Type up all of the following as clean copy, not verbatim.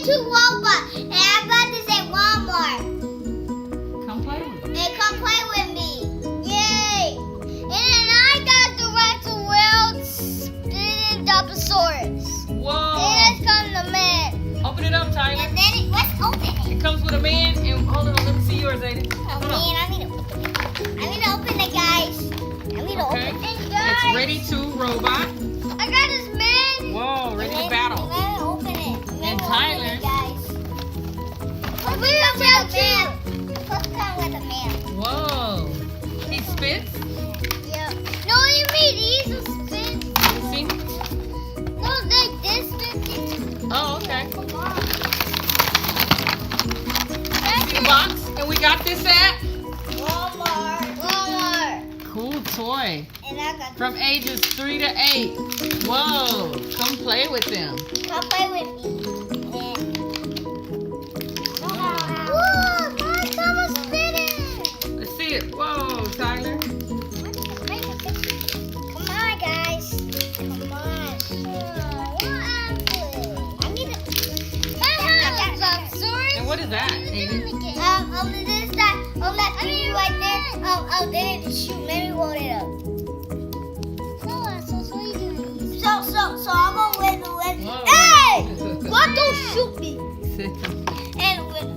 Ready2Robot, and I'm about to say Walmart. Come play with me. And come play with me. Yay! And then I got the Ready2World spinning dilophosaurus. Whoa. And it's coming the man. Open it up, Tyler. And then let's open it. It comes with a man, and hold on, let me see yours, Aiden. Oh Hold on. man, I need to open it. I need to open it, guys. I need to Okay. open it, It's guys. Ready2Robot. I got this man. Whoa, ready to And battle. then open it. And Tyler. Guys. We don't tell too. It's supposed to come with a man. Whoa. He spits. Yeah. No, what do you mean? These are spins. You see? No, like this spin. Oh, okay. Come on. See the box? And we got this at Walmart. Walmart. Cool toy. And I got From ages 3 to 8. Whoa. Come play with them. come play with me. Whoa, guys, someone's spinning. Let's see it. Whoa, Tyler. Come on, guys. Come on. I need to. And what is that, Aiden? This is that. That thing right there. Then it shoot. Let me roll it up. So I'm gonna win the win. Whoa. Hey! What? Don't shoot me. And with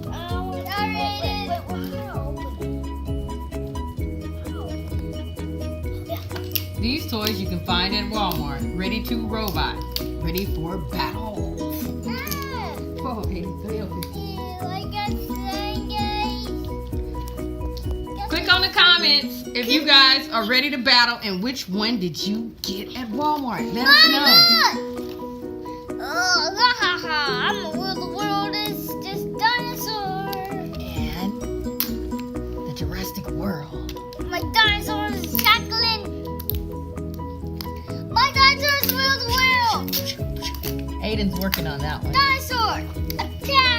These toys you can find at Walmart. Ready2Robot. Ready for battle. Whoa, Aiden, let me open it. Click on the comments if you guys are ready to battle and which one did you get at Walmart. Let us know. I'm gonna rule the world as this dinosaur. And the Jurassic World. My dinosaur is tackling. My dinosaurs rule the world. Aiden's working on that one. Dinosaur, attack!